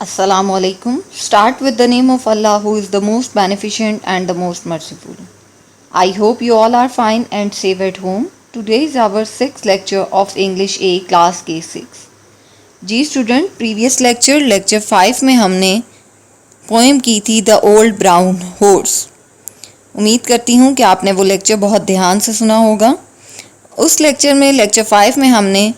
Assalamu alaikum. Start with the name of Allah who is the most beneficent and the most merciful. I hope you all are fine and safe at home. Today is our sixth lecture of English A class K6. जी student, previous lecture 5 में हमने poem की थी the old brown horse. उम्मीद करती हूँ कि आपने वो लेक्चर बहुत ध्यान से सुना होगा। उस लेक्चर 5 में हमने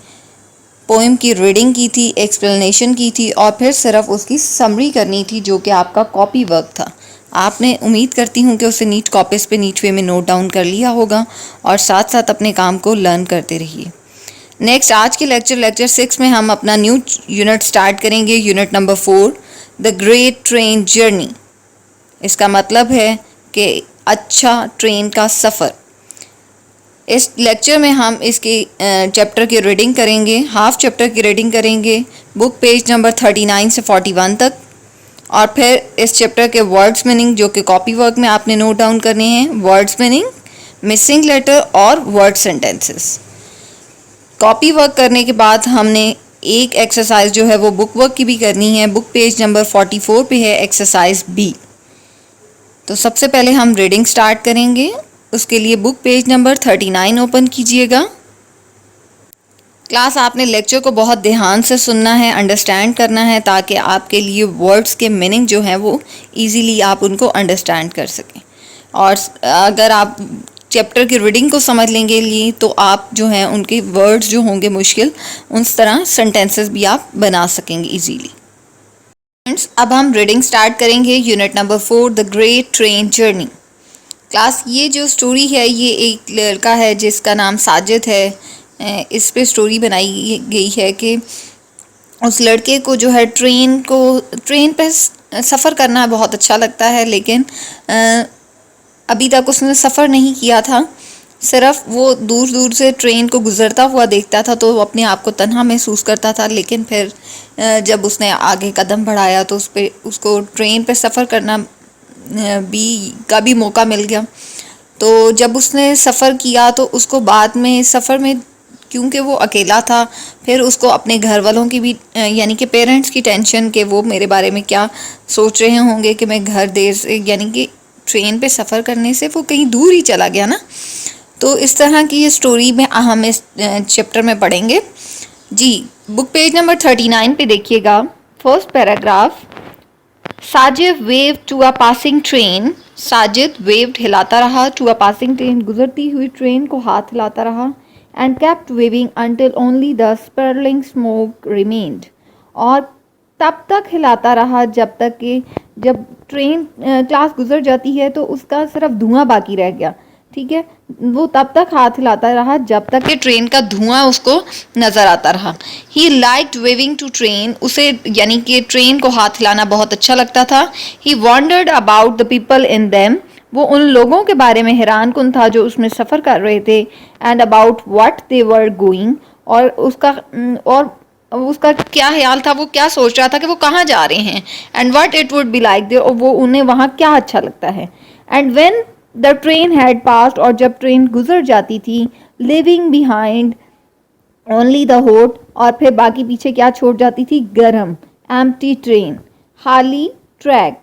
पोएम की रीडिंग की थी, एक्सप्लेनेशन की थी और फिर सिर्फ उसकी समरी करनी थी, जो कि आपका कॉपी वर्क था। आपने उम्मीद करती हूँ कि उसे नीट कॉपीज़ पे नीट वे में नोट डाउन कर लिया होगा और साथ साथ अपने काम को लर्न करते रहिए। नेक्स्ट, आज के लेक्चर 6 में हम अपना न्यू यूनिट स्टार्ट करेंगे, unit number 4, the great train journey. इसका मतलब है कि अच्छा ट्रेन का सफ़र। इस लेक्चर में हम इसके चैप्टर की रीडिंग करेंगे, हाफ चैप्टर की रीडिंग करेंगे, बुक पेज नंबर 39 से 41 तक, और फिर इस चैप्टर के वर्ड्स मीनिंग जो कि कॉपी वर्क में आपने नोट डाउन करने हैं, वर्ड्स मीनिंग, मिसिंग लेटर और वर्ड सेंटेंसेस। कॉपी वर्क करने के बाद हमने एक एक्सरसाइज जो है वो बुक वर्क की भी करनी है। बुक पेज नंबर 44 पे है एक्सरसाइज बी। तो सबसे पहले हम रीडिंग स्टार्ट करेंगे। उसके लिए बुक पेज नंबर 39 ओपन कीजिएगा। क्लास, आपने लेक्चर को बहुत ध्यान से सुनना है, अंडरस्टैंड करना है, ताकि आपके लिए वर्ड्स के मीनिंग जो हैं वो इजीली आप उनको अंडरस्टैंड कर सकें। और अगर आप चैप्टर की रीडिंग को समझ लेंगे तो आप जो हैं उनके वर्ड्स जो होंगे मुश्किल, उस तरह सेंटेंसेस भी आप बना सकेंगे इजीली। फ्रेंड्स, अब हम रीडिंग स्टार्ट करेंगे, unit number 4, the great train journey. Class, ये जो स्टोरी है ये एक लड़का है जिसका नाम साजिद है। इस पे स्टोरी बनाई गई है कि उस लड़के को जो है ट्रेन पे सफ़र करना बहुत अच्छा लगता है, लेकिन अभी तक उसने सफ़र नहीं किया था। सिर्फ वो दूर दूर से ट्रेन को गुज़रता हुआ देखता था तो वो अपने आप को तन्हा महसूस करता था। लेकिन फिर जब उसने आगे कदम बढ़ाया तो उसको ट्रेन पे सफ़र करना का भी मौका मिल गया। तो जब उसने सफ़र किया तो उसको बाद में सफ़र में, क्योंकि वो अकेला था, फिर उसको अपने घर वालों की भी यानी कि पेरेंट्स की टेंशन कि वो मेरे बारे में क्या सोच रहे होंगे कि मैं घर देर से, यानी कि ट्रेन पे सफ़र करने से वो कहीं दूर ही चला गया ना। तो इस तरह की ये स्टोरी में हम इस चैप्टर में पढ़ेंगे। जी, बुक पेज नंबर 39 पे देखिएगा, first paragraph. Sajid wave to a passing train. Sajid waved, हिलाता रहा, टू अ पासिंग ट्रेन, गुजरती हुई ट्रेन को हाथ हिलाता रहा, and kept waving until only the sparkling smoke remained, और तब तक हिलाता रहा जब तक कि जब ट्रेन क्लास गुजर जाती है तो उसका सिर्फ धुआं बाकी रह गया। ठीक है, वो तब तक हाथ हिलाता रहा जब तक कि ट्रेन का धुआं उसको नज़र आता रहा। He liked waving to train, उसे यानी कि ट्रेन को हाथ हिलाना बहुत अच्छा लगता था। He wondered about the people in them, वो उन लोगों के बारे में हैरान कुन था जो उसमें सफ़र कर रहे थे। And about what they were going, और उसका क्या ख्याल था, वो क्या सोच रहा था कि वो कहाँ जा रहे हैं। And what it would be like there, और वो उन्हें वहाँ क्या अच्छा लगता है। And when the train had passed, और जब ट्रेन गुजर जाती थी, leaving behind only the hot, और फिर बाकी पीछे क्या छोड़ जाती थी, गरम, एम्प्टी ट्रेन, खाली track,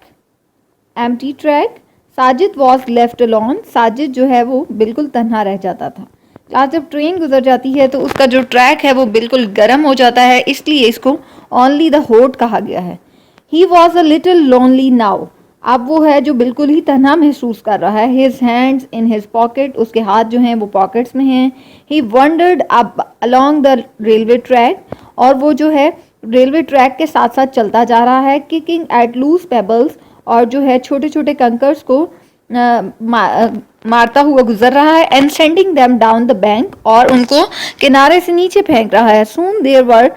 empty track. Sajid was left alone, Sajid जो है वो बिल्कुल तन्हा रह जाता था। आज जब ट्रेन गुजर जाती है तो उसका जो ट्रैक है वो बिल्कुल गर्म हो जाता है, इसलिए इसको ओनली द हॉट कहा गया है। He was a little lonely now, अब वो है जो बिल्कुल ही तन्हा महसूस कर रहा है। His hands in his pocket, उसके हाथ जो हैं वो पॉकेट्स में हैं। He wandered up along the railway track, और वो जो है रेलवे ट्रैक के साथ साथ चलता जा रहा है। किकिंग एट लूज पेबल्स, और जो है छोटे छोटे कंकर्स को मारता हुआ गुजर रहा है। And sending them down the bank, और उनको किनारे से नीचे फेंक रहा है। Soon there were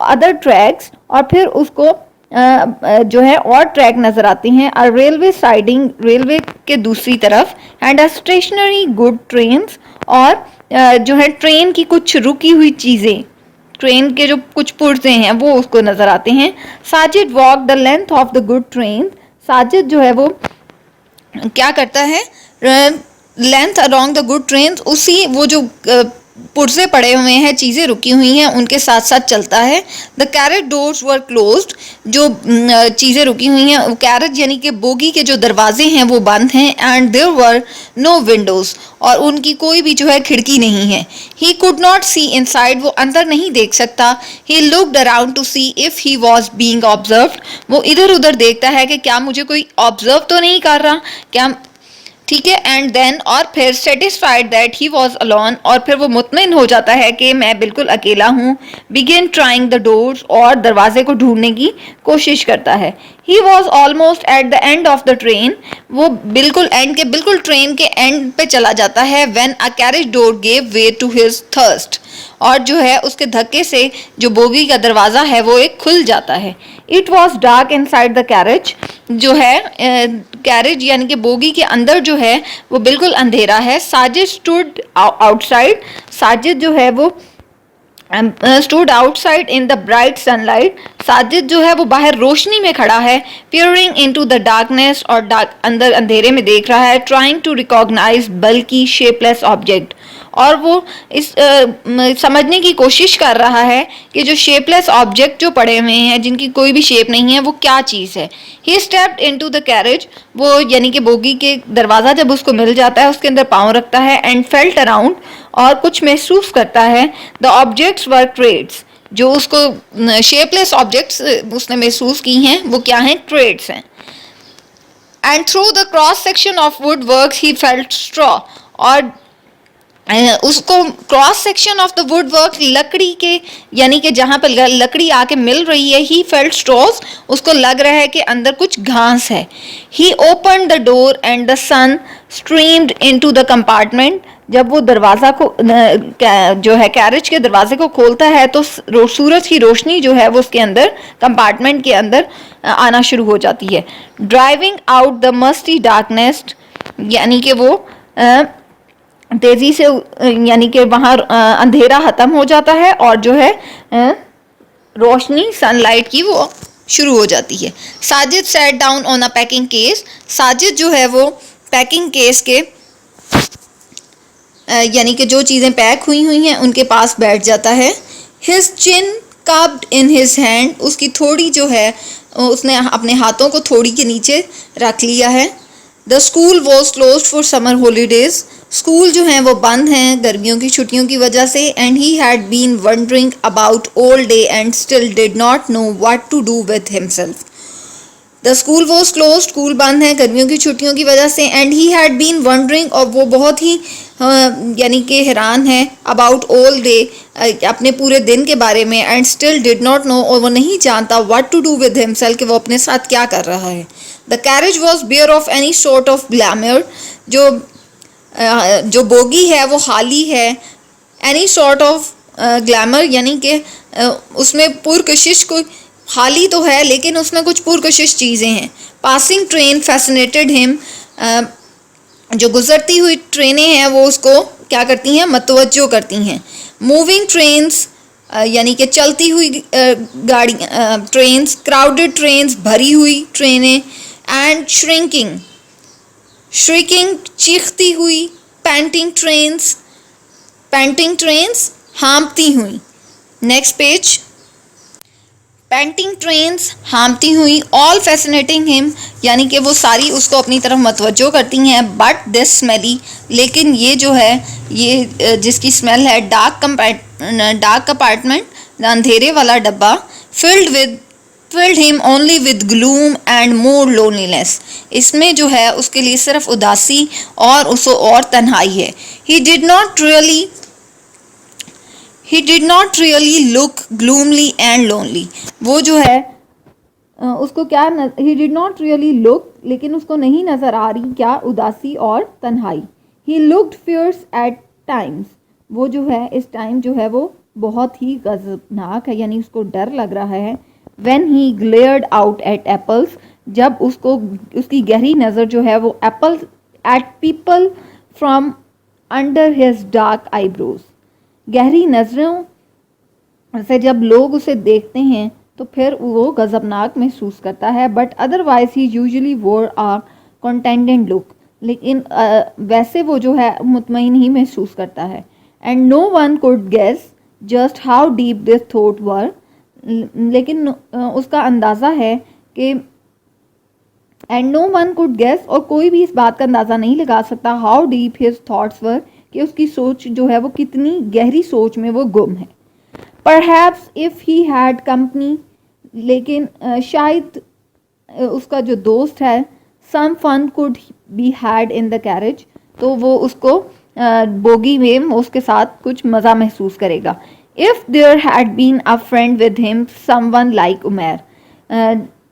other tracks, और फिर उसको जो है और ट्रैक नजर आते हैं। अ रेलवे साइडिंग, रेलवे के दूसरी तरफ। And a stationary good trains, और जो है ट्रेन की कुछ रुकी हुई चीज़ें, ट्रेन के जो कुछ पुर्जे हैं वो उसको नजर आते हैं। Sajid walk the length of the good train, Sajid जो है वो क्या करता है, length along the good train, उसी वो जो पुर्जे पड़े हुए हैं, चीज़ें रुकी हुई हैं, उनके साथ साथ चलता है। The carriage doors were closed, जो चीज़ें रुकी हुई हैं, कैरेज यानी कि बोगी के जो दरवाजे हैं वो बंद हैं। And there were no windows, और उनकी कोई भी जो है खिड़की नहीं है। He could not see inside, वो अंदर नहीं देख सकता। He looked around to see if he was being observed, वो इधर उधर देखता है कि क्या मुझे कोई ऑब्जर्व तो नहीं कर रहा, क्या, ठीक है। एंड देन, और फिर satisfied that he was alone, और फिर वो मुतमिन हो जाता है कि मैं बिल्कुल अकेला हूँ। बिगिन ट्राइंग द डोर्स, और दरवाजे को ढूंढने की कोशिश करता है। He was almost at the end of the train, वो बिल्कुल एंड के, बिल्कुल ट्रेन के एंड पे चला जाता है। When a carriage door gave way to his thirst, और जो है उसके धक्के से जो बोगी का दरवाज़ा है वो एक खुल जाता है। It was dark in side the carriage, जो है कैरेज यानी कि बोगी के अंदर जो है वो बिल्कुल अंधेरा है। साजिद स्टूड आउटसाइड, साजिद जो है वो stood outside in the bright sunlight, Sajid जो है वो बाहर रोशनी में खड़ा है। पियरिंग इनटू द डार्कनेस, और अंदर अंधेरे में देख रहा है। ट्राइंग टू रिकॉग्नाइज बल्कि शेपलेस ऑब्जेक्ट, और वो इस समझने की कोशिश कर रहा है कि जो शेपलेस ऑब्जेक्ट जो पड़े हुए हैं, जिनकी कोई भी शेप नहीं है, वो क्या चीज़ है। ही स्टेप्ड इनटू द कैरेज, वो यानी कि बोगी के दरवाज़ा जब उसको मिल जाता है उसके अंदर पाँव रखता है। एंड फेल्ट अराउंड, और कुछ महसूस करता है। द ऑब्जेक्ट्स वर ट्रेड्स, जो उसको शेपलेस ऑब्जेक्ट्स उसने महसूस की हैं वो क्या हैं, ट्रेड्स हैं। And through the cross section of would work he felt straw, और उसको cross section of the wood work, लकड़ी के यानी कि जहाँ पर लकड़ी आके मिल रही है, ही फेल्ट स्ट्रॉज, उसको लग रहा है कि अंदर कुछ घास है। He open the door and the sun streamed into the compartment, जब वो दरवाज़ा को जो है कैरेज के दरवाजे को खोलता है तो सूरज की रोशनी जो है वो उसके अंदर कंपार्टमेंट के अंदर आना शुरू हो जाती है। Driving out the musty darkness, यानी कि वो तेज़ी से यानी कि वहाँ अंधेरा ख़त्म हो जाता है और जो है रोशनी सनलाइट की वो शुरू हो जाती है। Sajid set down on a packing case, Sajid जो है वो पैकिंग केस के यानी कि जो चीज़ें पैक हुई हुई हैं उनके पास बैठ जाता है। His chin cupped in his hand, उसकी थोड़ी जो है उसने अपने हाथों को थोड़ी के नीचे रख लिया है। The school was closed for summer holidays, school जो हैं वो बंद हैं गर्मियों की छुट्टियों की वजह से। And he had been wandering about all day and still did not know what to do with himself. The school was close, school बंद है गर्मियों की छुट्टियों की वजह से। And he had been wandering, और वो बहुत ही यानी कि हैरान है, अबाउट ऑल डे, अपने पूरे दिन के बारे में। And still did not know, और वो नहीं जानता what to do with himself, कि वो अपने साथ क्या कर रहा है। The carriage was bare of any sort of glamour, जो बोगी है वो खाली है। एनी सॉर्ट ऑफ ग्लैमर यानी कि उसमें पुरकशिश कोई खाली तो है लेकिन उसमें कुछ पुरकशिश चीज़ें हैं। पासिंग ट्रेन फैसिनेटेड हिम, जो गुजरती हुई ट्रेनें हैं वो उसको क्या करती हैं, मतवज्जो करती हैं। मूविंग ट्रेन्स यानी कि चलती हुई गाड़ी ट्रेन्स, क्राउडेड ट्रेन्स भरी हुई ट्रेनें। एंड श्रिंकिंग चीखती हुई। पैंटिंग ट्रेन्स हाँफती हुई। Next page. पैंटिंग ट्रेन्स हाँफती हुई। ऑल फैसिनेटिंग हिम, यानी कि वो सारी उसको अपनी तरफ मतवज्जो करती हैं। बट दिस स्मेली, लेकिन ये जो है ये जिसकी स्मेल है डार्क कंपार्टमेंट, अंधेरे वाला डब्बा, filled him only with gloom and more loneliness, इसमें जो है उसके लिए सिर्फ उदासी और उसको और तन्हाई है। He did not really look gloomy and lonely, वो जो है उसको क्या he did not really look, लेकिन उसको नहीं नज़र आ रही क्या, उदासी और तन्हाई। He looked fierce at times, वो जो है इस टाइम जो है वो बहुत ही गज़बनाक है, यानी उसको डर लग रहा है। When he glared out at apples, जब उसको उसकी गहरी नज़र जो है वो apples at people from under his dark eyebrows, गहरी नज़रों से जब लोग उसे देखते हैं तो फिर वो गज़बनाक महसूस करता है। बट अदरवाइज ही यूजुअली वोर अ कंटेंटेड लुक, लेकिन वैसे वो जो है मुतमईन ही महसूस करता है। And no one could guess just how deep this thought were, लेकिन उसका अंदाज़ा है कि and no one could guess, और कोई भी इस बात का अंदाज़ा नहीं लगा सकता हाउ डीप हिज थॉट्स वर, कि उसकी सोच जो है वो कितनी गहरी सोच में वो गुम है. Perhaps if he had company, लेकिन शायद उसका जो दोस्त है, some fun could be had in the carriage, तो वो उसको बोगी में उसके साथ कुछ मज़ा महसूस करेगा. If there had been a friend with him someone like Umair,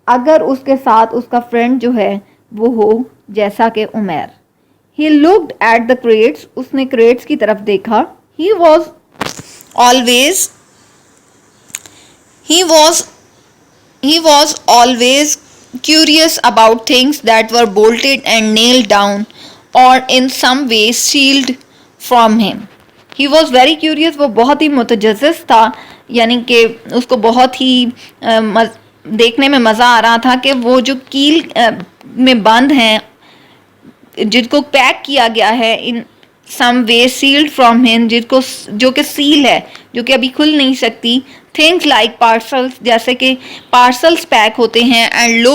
अगर उसके साथ उसका फ्रेंड जो है वो हो जैसा कि Umair. He looked at the crates, उसने क्रेट्स की तरफ देखा. He was always he was always curious about things that were bolted and nailed down or in some way sealed from him. He was very curious, वो बहुत ही मुतजस्सिस था, यानी कि उसको बहुत ही देखने में मज़ा आ रहा था कि वो जो कील में बंद हैं, जिनको पैक किया गया है इन सम वे सील्ड फ्रॉम हिम, जिसको जो कि सील है, जो कि अभी खुल नहीं सकती. थिंग्स लाइक पार्सल्स, जैसे कि पार्सल्स पैक होते हैं. एंड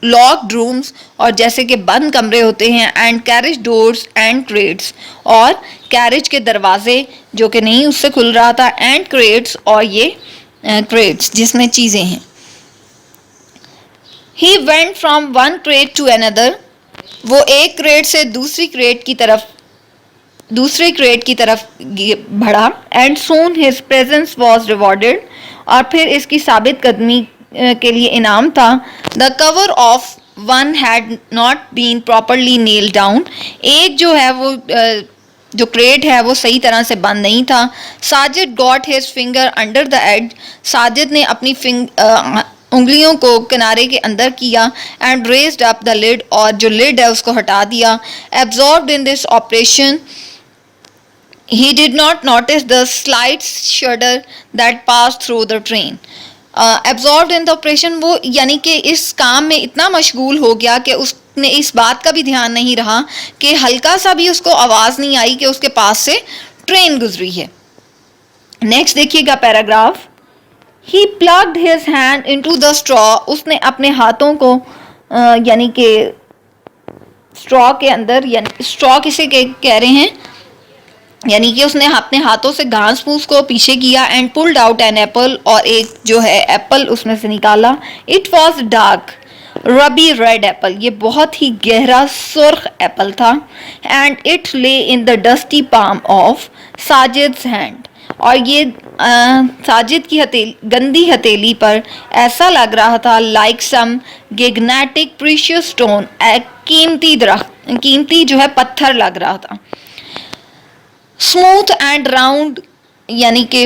लॉक्ड रूम्स, और जैसे कि बंद कमरे होते हैं. And carriage doors and crates, और कैरेज के दरवाजे जो कि नहीं उससे खुल रहा था. एंड क्रेट्स, और ये क्रेट्स जिसमें चीज़ें हैं. He went from one crate to another, वो एक क्रेट से दूसरे क्रेट की तरफ बढ़ा. And soon his presence was rewarded, और फिर इसकी साबित कदमी के लिए इनाम था. The cover of one had not been properly nailed down, एक जो है वो जो क्रेट है वो सही तरह से बंद नहीं था. Sajid got his finger under the edge, Sajid ने अपनी उंगलियों को किनारे के अंदर किया. And raised up the lid, और जो लिड है उसको हटा दिया. Absorbed in this operation he did not notice the slight shudder that passed through the train. Absorbed in the operation, वो यानी कि इस काम में इतना मशगूल हो गया कि उसने इस बात का भी ध्यान नहीं रहा कि हल्का सा भी उसको आवाज़ नहीं आई कि उसके पास से ट्रेन गुजरी है. नेक्स्ट देखिएगा paragraph. He plugged his hand into the straw, उसने अपने हाथों को यानी कि स्ट्रॉ के अंदर, यानी स्ट्रॉ किसे कह रहे हैं, यानी कि उसने अपने हाथों से घास फूस को पीछे किया. And pulled out an apple, और एक जो है एप्पल उसमें से निकाला. It was dark ruby red apple, ये बहुत ही गहरा सुर्ख एप्पल था. And it lay in the dusty palm of Sajid's hand, और ये साजिद की गंदी हथेली पर ऐसा लग रहा था लाइक सम गिग्नेटिक प्रीशियस स्टोन, कीमती जो है पत्थर लग रहा था. स्मूथ एंड राउंड, यानी कि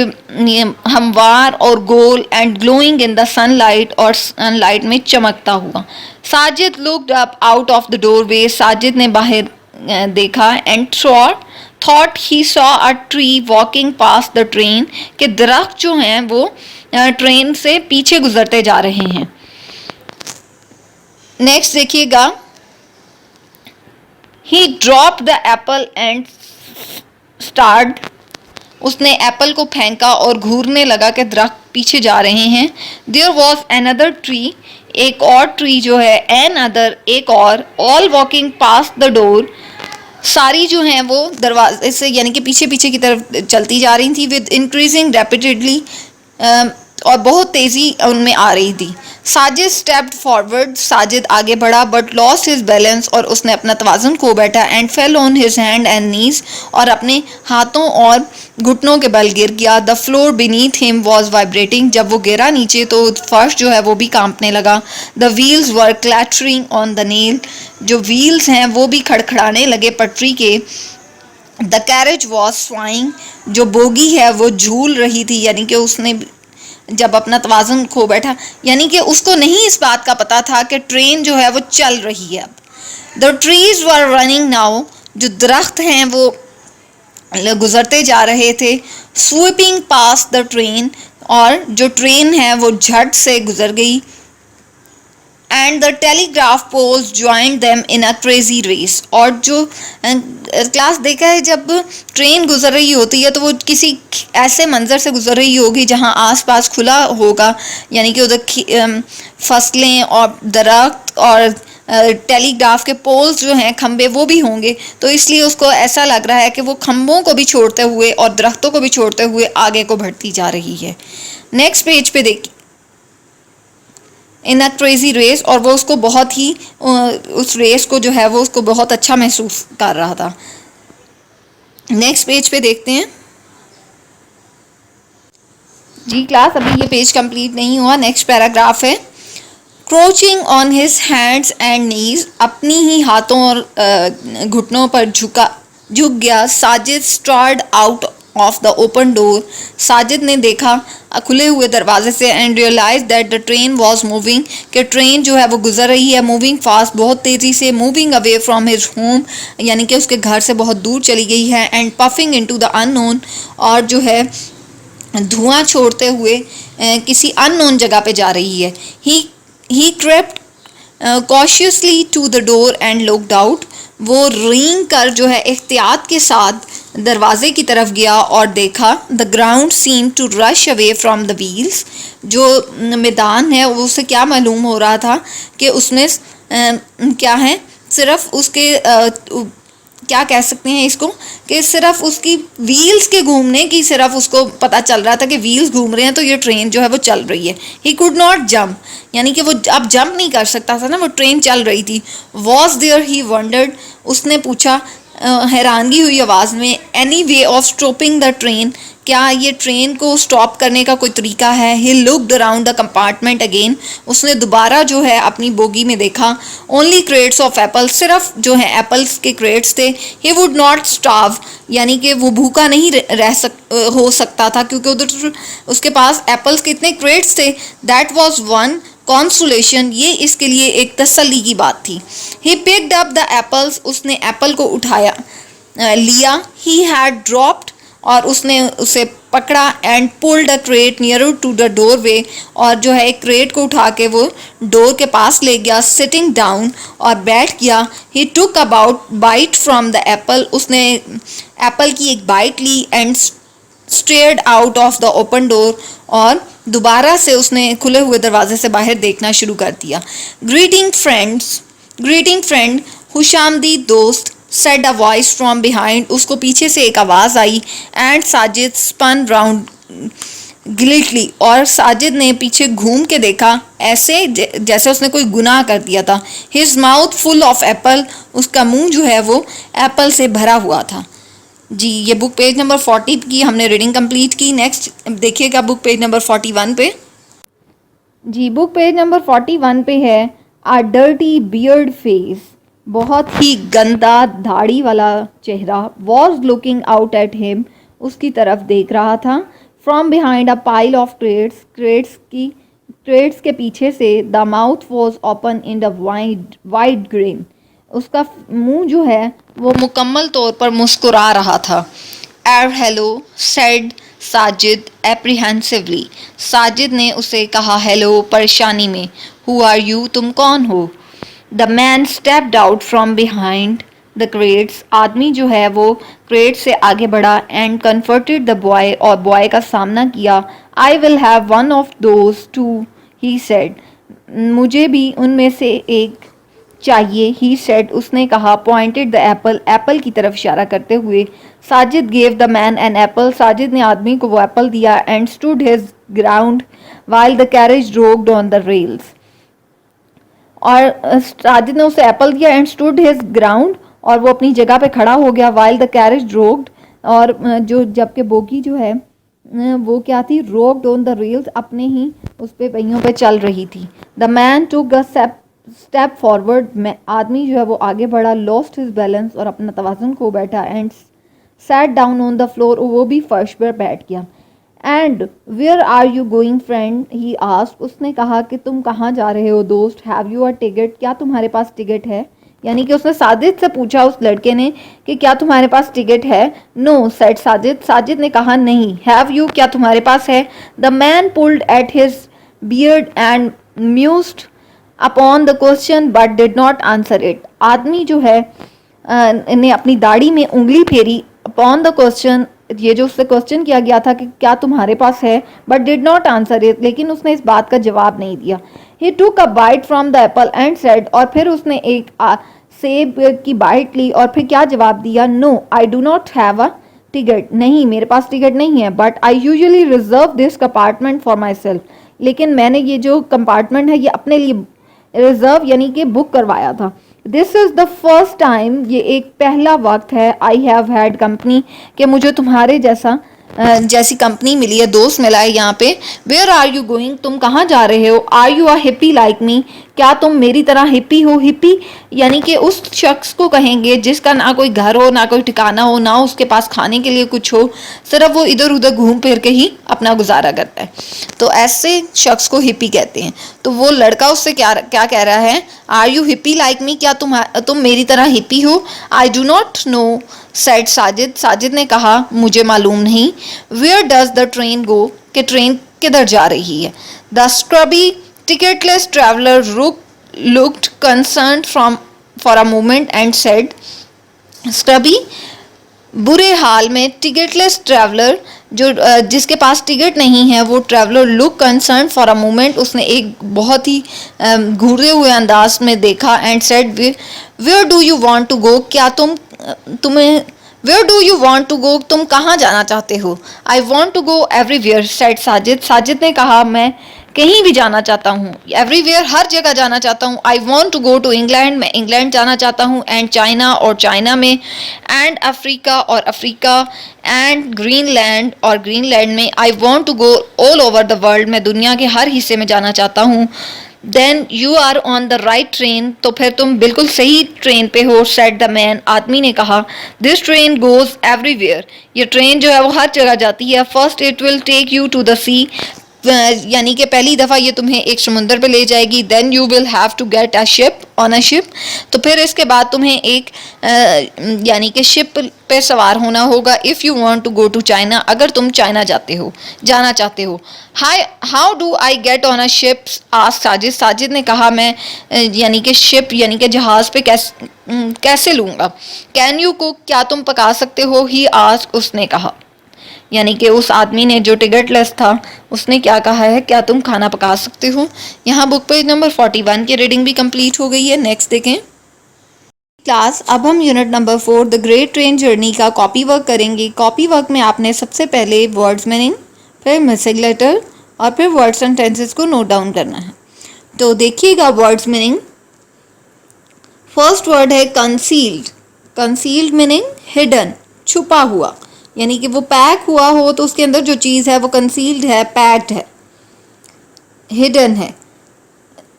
हमवार और गोल. And glowing in the sunlight, और सनलाइट में चमकता हुआ. Sajid looked up out of the doorway, Sajid ने बाहर देखा. And thought he saw a tree walking past the train, के दरख्त जो हैं वो ट्रेन से पीछे गुजरते जा रहे हैं. नेक्स्ट देखिएगा. He dropped the apple and stared, उसने एप्पल को फेंका और घूरने लगा कि दरख्त पीछे जा रहे हैं. देयर वॉज अनदर ट्री, एक और ट्री जो है, एन अदर एक और. All walking past the door, सारी जो हैं वो दरवाजे से यानी कि पीछे पीछे की तरफ चलती जा रही थी. विद इंक्रीजिंग रैपिडली, और बहुत तेज़ी उनमें आ रही थी. साजिद स्टेप्ड फॉरवर्ड, साजिद आगे बढ़ा. बट लॉस्ट हिज बैलेंस, और उसने अपना तवाज़ुन खो बैठा. And fell on his hand and knees, और अपने हाथों और घुटनों के बल गिर गया. The floor beneath him was vibrating, जब वो गिरा नीचे तो फर्श जो है वो भी कांपने लगा. The wheels were clattering on the rail, जो व्हील्स हैं वो भी खड़खड़ाने लगे पटरी के. द कैरेज वॉज स्वाइंग, जो बोगी है वो झूल रही थी, यानी कि उसने जब अपना तवाज़ुन खो बैठा, यानी कि उसको नहीं इस बात का पता था कि ट्रेन जो है वो चल रही है अब. The trees were running now, जो दरख्त हैं वो गुजरते जा रहे थे. स्वीपिंग पास द ट्रेन, और जो ट्रेन है वो झट से गुजर गई. And the telegraph poles joined them in a crazy race. और जो क्लास देखा है, जब ट्रेन गुजर रही होती है तो वो किसी ऐसे मंजर से गुजर रही होगी जहां आसपास खुला होगा, यानी कि उधर फसलें और दरख्त और टेलीग्राफ के पोल्स जो हैं, खंबे, वो भी होंगे। तो इसलिए उसको ऐसा लग रहा है कि वो खंबों को भी छोड़ते हुए और दरख्तों को भी छोड़ते हुए आगे को बढ़ती जा रही है। नेक्स्ट पेज पे देखिए, इन अ क्रेजी रेस, और वो उसको बहुत ही उस रेस को जो है वो उसको बहुत अच्छा महसूस कर रहा था। नेक्स्ट पेज पे देखते हैं जी क्लास, अभी ये पेज कंप्लीट नहीं हुआ। नेक्स्ट पैराग्राफ है, crouching on his hands and knees, अपनी ही हाथों और घुटनों पर झुक गया Sajid stared out of the open door. Sajid ने देखा खुले हुए दरवाजे से, and realize that the train was moving, कि ट्रेन जो है वो गुजर रही है, मूविंग फास्ट, बहुत तेज़ी से, moving away from his home, यानी कि उसके घर से बहुत दूर चली गई है, and puffing into the unknown, और जो है धुआं छोड़ते हुए किसी अननोन जगह पे जा रही है। ही crept cautiously to the door and looked out, वो रेंग कर जो है एहतियात के साथ दरवाजे की तरफ गया और देखा। The ground seem to rush away from the wheels, जो मैदान है उसे क्या मालूम हो रहा था कि उसमें क्या है, सिर्फ उसके क्या कह सकते हैं इसको, कि सिर्फ उसकी व्हील्स के घूमने की सिर्फ उसको पता चल रहा था कि व्हील्स घूम रहे हैं तो ये ट्रेन जो है वो चल रही है। ही कुड नॉट जंप, यानी कि वो अब जंप नहीं कर सकता था ना, वो ट्रेन चल रही थी। वॉज देयर, ही वंडर्ड, उसने पूछा हैरानगी हुई आवाज़ में, any way of stopping the train, क्या ये ट्रेन को स्टॉप करने का कोई तरीका है। ही looked around the compartment again, उसने दोबारा जो है अपनी बोगी में देखा। ओनली क्रेट्स ऑफ एप्पल, सिर्फ जो है एप्पल्स के क्रेट्स थे। ही वुड नॉट स्टार्व, यानी कि वो भूखा नहीं हो सकता था, क्योंकि उधर उसके पास एप्पल्स के इतने क्रेट्स थे। दैट वॉज वन कॉन्सुलेशन, ये इसके लिए एक तसल्ली की बात थी। He picked up the apples, उसने एप्पल को उठाया लिया। ही हैड ड्रॉप्ड, और उसने उसे पकड़ा। And pulled a crate near to the doorway, और जो है एक क्रेट को उठा के वो डोर के पास ले गया। सिटिंग डाउन, और बैठ गया। He took about bite from the apple, उसने एप्पल की एक बाइट ली। And stared out of the open door, और दोबारा से उसने खुले हुए दरवाजे से बाहर देखना शुरू कर दिया। ग्रीटिंग फ्रेंड, खुशामदीद दोस्त, said a voice from behind, उसको पीछे से एक आवाज़ आई। एंड साजिद स्पन राउंड गिल्टली, और साजिद ने पीछे घूम के देखा ऐसे जैसे उसने कोई गुनाह कर दिया था। His mouth full of Apple, उसका मुंह जो है वो एप्पल से भरा हुआ था। जी, ये बुक पेज नंबर 40 की हमने रीडिंग कंप्लीट की। नेक्स्ट देखिएगा बुक पेज नंबर 41 पे। जी, बुक पेज नंबर 41 पे है अ डर्टी बियर्ड फेस, बहुत ही गंदा दाढ़ी वाला चेहरा। Was looking out at him, उसकी तरफ देख रहा था। From behind a pile of crates के पीछे से। The mouth was open in the wide green, उसका मुंह जो है वो मुकम्मल तौर पर मुस्कुरा रहा था। हेलो सेड साजिद एप्रीहेंसिवली, साजिद ने उसे कहा हेलो परेशानी में। हु आर यू, तुम कौन हो। The man stepped out from behind the crates, आदमी जो है वो क्रेट से आगे बढ़ा। एंड कन्फर्टेड द बॉय, और बॉय का सामना किया। I will have one of those two, he said, मुझे भी उनमें से एक चाहिए। ही सेड, उसने कहा। पॉइंटेड द एप्पल, एप्पल की तरफ इशारा करते हुए। Sajid gave the man an apple, Sajid ने आदमी को वो एप्पल दिया। And stood his ground while the carriage rocked on the rails, और साजिद ने उसे एप्पल दिया। एंड स्टूड हिज ग्राउंड, और वो अपनी जगह पे खड़ा हो गया। वाइल द कैरेज रोग्ड, और जो जबकि बोगी जो है वो क्या थी, रोग्ड ऑन द रेल्स, अपने ही उस पे पहियों पे चल रही थी। The man took a step forward, में आदमी जो है वो आगे बढ़ा। लॉस्ट हिज बैलेंस, और अपना तवाज़ुन खो बैठा। And sat down on the floor, वो भी फर्श पर बैठ गया। And where are you going friend, he asked, उसने कहा कि तुम कहाँ जा रहे हो दोस्त। हैव यू अ टिकट, क्या तुम्हारे पास टिकट है, यानी कि उसने साजिद से पूछा उस लड़के ने कि क्या तुम्हारे पास टिकट है। नो सेड साजिद, साजिद ने कहा नहीं। हैव यू, क्या तुम्हारे पास है। The man pulled at his beard and mused, upon the question but did not answer it. आदमी जो है ने अपनी दाढ़ी में उंगली फेरी अपॉन द क्वेश्चन, ये जो उससे क्वेश्चन किया गया था कि क्या तुम्हारे पास है, but did not answer it, लेकिन उसने इस बात का जवाब नहीं दिया। He took a bite from the apple and said, और फिर उसने एक सेब की बाइट ली और फिर क्या जवाब दिया, no I do not have a ticket, नहीं मेरे पास टिकट नहीं है, but I usually reserve this compartment for myself, लेकिन मैंने ये जो कंपार्टमेंट है ये अपने लिए रिजर्व यानी कि बुक करवाया था। This is the first time, ये एक पहला वक्त है, आई हैव हैड कंपनी, कि मुझे तुम्हारे जैसी कंपनी मिली है, दोस्त मिला है यहाँ पे। वेयर आर यू गोइंग, तुम कहाँ जा रहे हो। Are you a hippie like me, क्या तुम मेरी तरह हिप्पी हो। हिप्पी यानी कि उस शख्स को कहेंगे जिसका ना कोई घर हो, ना कोई ठिकाना हो, ना उसके पास खाने के लिए कुछ हो, सिर्फ वो इधर उधर घूम फिर के ही अपना गुजारा करता है, तो ऐसे शख्स को हिप्पी कहते हैं। तो वो लड़का उससे क्या क्या कह रहा है, are you hippie like me, क्या तुम मेरी तरह हिप्पी हो। I do not know said Sajid, Sajid ने कहा मुझे मालूम नहीं। Where does the train go, कि ट्रेन किधर जा रही है। The scrubby ticketless traveler looked concerned for a moment and said, scrubby बुरे हाल में, टिकटलेस ट्रैवलर जो जिसके पास टिकट नहीं है, वो traveller look concern for a moment, उसने एक बहुत ही घूरे हुए अंदाज में देखा, and said where do you want to go, क्या तुम्हें where do you want to go, तुम कहाँ जाना चाहते हो। I want to go everywhere said Sajid, Sajid ने कहा मैं कहीं भी जाना चाहता हूँ, एवरीवेयर हर जगह जाना चाहता हूँ। I want to go to England, मैं इंग्लैंड जाना चाहता हूँ, एंड चाइना और चाइना में, एंड अफ्रीका और अफ्रीका, एंड ग्रीनलैंड और ग्रीनलैंड में। I want to go all over the world, मैं दुनिया के हर हिस्से में जाना चाहता हूँ। Then you are on the right train, तो फिर तुम बिल्कुल सही ट्रेन पे हो, सेड द मैन, आदमी ने कहा। दिस ट्रेन गोज एवरीवेयर, ये ट्रेन जो है वो हर जगह जाती है। First it will take you to the sea, यानी कि पहली दफ़ा ये तुम्हें एक समुंदर पे ले जाएगी। Then you will have to get a ship on a ship, तो फिर इसके बाद तुम्हें एक यानी कि शिप पे सवार होना होगा। If you want to go to China, अगर तुम चाइना जाना चाहते हो। How do I get on a ship, asked Sajid, Sajid ने कहा मैं यानी कि शिप यानी कि जहाज़ पे कैसे लूँगा। कैन यू कुक, क्या तुम पका सकते हो। ही आस्क्ड, उसने कहा, यानी कि उस आदमी ने जो टिकटलेस था उसने क्या कहा है, क्या तुम खाना पका सकते हो। यहाँ बुक पेज नंबर 41 की रीडिंग भी कंप्लीट हो गई है। नेक्स्ट देखें क्लास, अब हम unit number 4 the great train journey का कॉपी वर्क करेंगे। कॉपी वर्क में आपने सबसे पहले वर्ड्स मीनिंग, फिर मिसिंग लेटर और फिर वर्ड्स एंड टेंसेस को नोट डाउन करना है। तो देखिएगा वर्ड्स मीनिंग, फर्स्ट वर्ड है कंसील्ड। कंसील्ड मीनिंग हिडन, छुपा हुआ, यानी कि वो पैक हुआ हो तो उसके अंदर जो चीज़ है वो कंसील्ड है, पैक्ड है, हिडन है।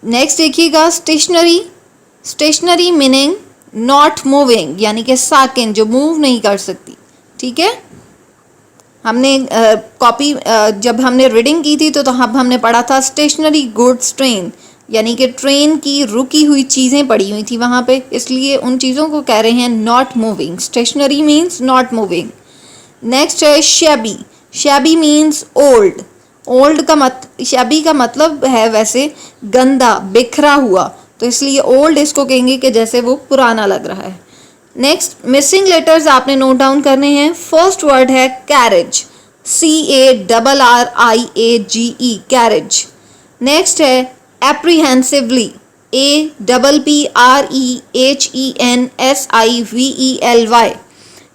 नेक्स्ट देखिएगा stationary. Stationary meaning not moving, यानी कि साकिन, जो मूव नहीं कर सकती। ठीक है, हमने कॉपी जब हमने रीडिंग की थी तो हमने पढ़ा था स्टेशनरी गुड्स ट्रेन, यानी कि ट्रेन की रुकी हुई चीज़ें पड़ी हुई थी वहाँ पे, इसलिए उन चीज़ों को कह रहे हैं not moving. Stationary means not moving. Next है shabby. Shabby means old. Old का शैबी का मतलब है वैसे गंदा, बिखरा हुआ, तो इसलिए ओल्ड इसको कहेंगे कि जैसे वो पुराना लग रहा है। नेक्स्ट मिसिंग लेटर्स आपने नोट डाउन करने हैं। फर्स्ट वर्ड है कैरेज, CARRIAGE, कैरेज। नेक्स्ट है एप्रीहेंसिवली, APPREHENSIVELY।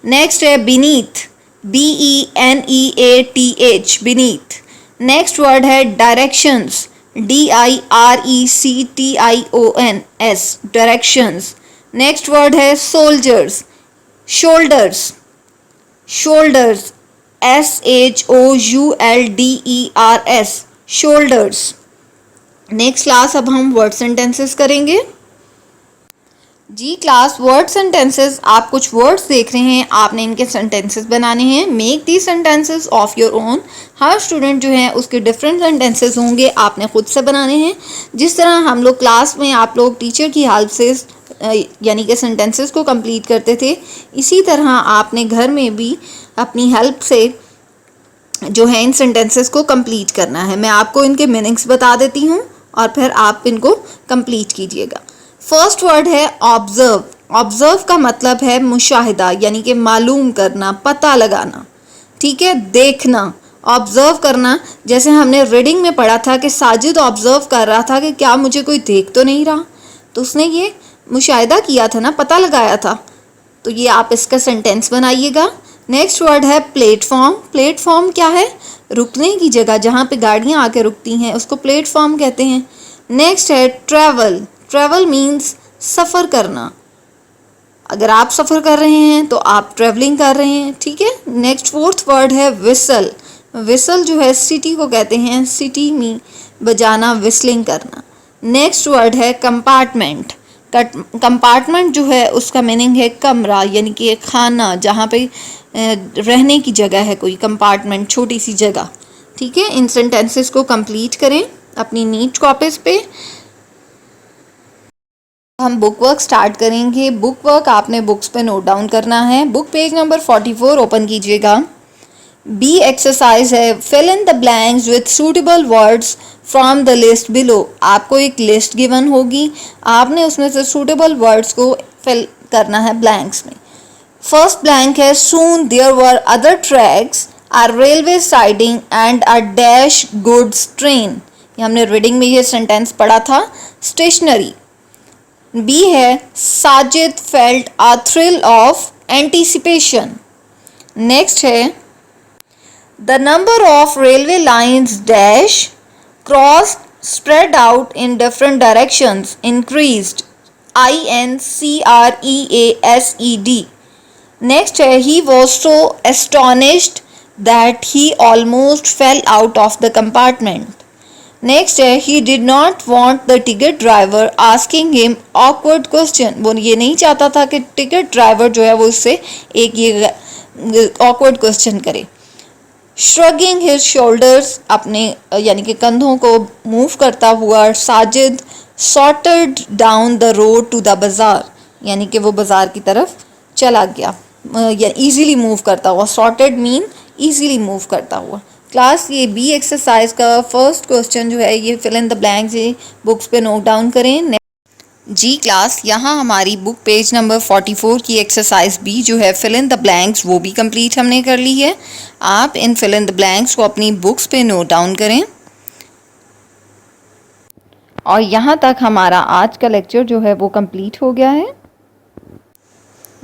नेक्स्ट है beneath, BENEATH, beneath. Next word है directions, DIRECTIONS, directions. Next word है soldiers, shoulders, shoulders, SHOULDERS, shoulders. Next class अब हम वर्ड सेंटेंसेस करेंगे। जी क्लास, वर्ड सेंटेंसेस, आप कुछ वर्ड्स देख रहे हैं, आपने इनके सेंटेंसेस बनाने हैं। Make the sentences of your own. Her student जो है उसके डिफरेंट सेंटेंसेस होंगे, आपने खुद से बनाने हैं। जिस तरह हम लोग क्लास में आप लोग टीचर की हेल्प से यानी कि सेंटेंसेस को कंप्लीट करते थे, इसी तरह आपने घर में भी अपनी हेल्प से जो है इन सेंटेंसेस को कंप्लीट करना है। मैं आपको इनके मीनिंग्स बता देती हूँ और फिर आप इनको कंप्लीट कीजिएगा। फर्स्ट वर्ड है ऑब्जर्व। ऑब्जर्व का मतलब है मुशाहिदा, यानी कि मालूम करना, पता लगाना, ठीक है, देखना, ऑब्जर्व करना। जैसे हमने रीडिंग में पढ़ा था कि साजिद ऑब्जर्व कर रहा था कि क्या मुझे कोई देख तो नहीं रहा, तो उसने ये मुशाहिदा किया था ना, पता लगाया था। तो ये आप इसका सेंटेंस बनाइएगा। नेक्स्ट वर्ड है प्लेटफॉर्म। प्लेटफॉर्म क्या है? रुकने की जगह, जहाँ पे गाड़ियाँ आके रुकती हैं उसको प्लेटफॉर्म कहते हैं। नेक्स्ट है ट्रैवल। ट्रैवल मीन्स सफ़र करना। अगर आप सफ़र कर रहे हैं तो आप ट्रैवलिंग कर रहे हैं, ठीक है। नेक्स्ट फोर्थ वर्ड है विसल। विसल जो है सिटी को कहते हैं, सिटी में बजाना, विस्लिंग करना। नेक्स्ट वर्ड है कंपार्टमेंट। कंपार्टमेंट जो है उसका मीनिंग है कमरा, यानी कि खाना, जहाँ पे रहने की जगह है, कोई कंपार्टमेंट, छोटी सी जगह, ठीक है। इन सेंटेंसेस को कंप्लीट करें अपनी नीट कॉपीज पे। हम बुक वर्क स्टार्ट करेंगे। बुक वर्क आपने बुक्स पे नोट डाउन करना है। बुक पेज नंबर 44 ओपन कीजिएगा। बी एक्सरसाइज है fill in the blanks with suitable words from the list below. आपको एक लिस्ट गिवन होगी, आपने उसमें से सूटेबल वर्ड्स को फिल करना है ब्लैंक्स में। फर्स्ट ब्लैंक है soon there were other tracks are railway siding and a dash goods train. ये हमने रीडिंग में ये सेंटेंस पढ़ा था। स्टेशनरी। बी है Sajid felt a thrill of anticipation. Next है the number of railway lines dash cross spread out in different directions increased INCREASED। Next है he was so astonished that he almost fell out of the compartment। Next है he did not want the ticket driver asking him awkward question। वो ये नहीं चाहता था कि ticket driver जो है वो उससे एक ये awkward question करे। श्रगिंग हिज शोल्डर्स, अपने यानी कि कंधों को मूव करता हुआ Sajid sorted down the road to the bazaar, यानी कि वो बाज़ार की तरफ चला गया, या इजीली मूव करता हुआ। सॉर्टेड मीन इजीली मूव करता हुआ। क्लास ये बी एक्सरसाइज का फर्स्ट क्वेश्चन जो है ये फिल इन द ब्लैंक्स ये बुक्स पे नोट डाउन करें। जी क्लास, यहाँ हमारी बुक पेज नंबर 44 की एक्सरसाइज बी जो है फिल इन द ब्लैंक्स वो भी कंप्लीट हमने कर ली है। आप इन फिल इन द ब्लैंक्स को अपनी बुक्स पे नोट डाउन करें। और यहाँ तक हमारा आज का लेक्चर जो है वो कंप्लीट हो गया है,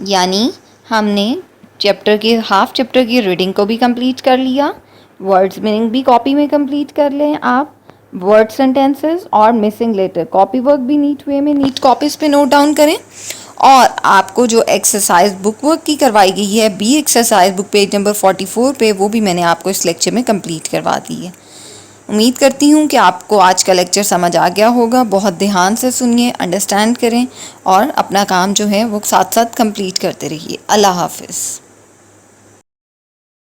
यानी हमने चैप्टर के हाफ चैप्टर की रीडिंग को भी कंप्लीट कर लिया। वर्ड्स मीनिंग भी कॉपी में कंप्लीट कर लें आप। वर्ड सेंटेंसेस और मिसिंग लेटर कॉपी वर्क भी नीट वे में नीट कॉपीज़ पे नोट डाउन करें। और आपको जो एक्सरसाइज बुक वर्क की करवाई गई है B exercise book page number 44 पे, वो भी मैंने आपको इस लेक्चर में कंप्लीट करवा दी है। उम्मीद करती हूँ कि आपको आज का लेक्चर समझ आ गया होगा। बहुत ध्यान से सुनिए, अंडरस्टैंड करें और अपना काम जो है वो साथ साथ कंप्लीट करते रहिए। अल्लाह हाफिज़।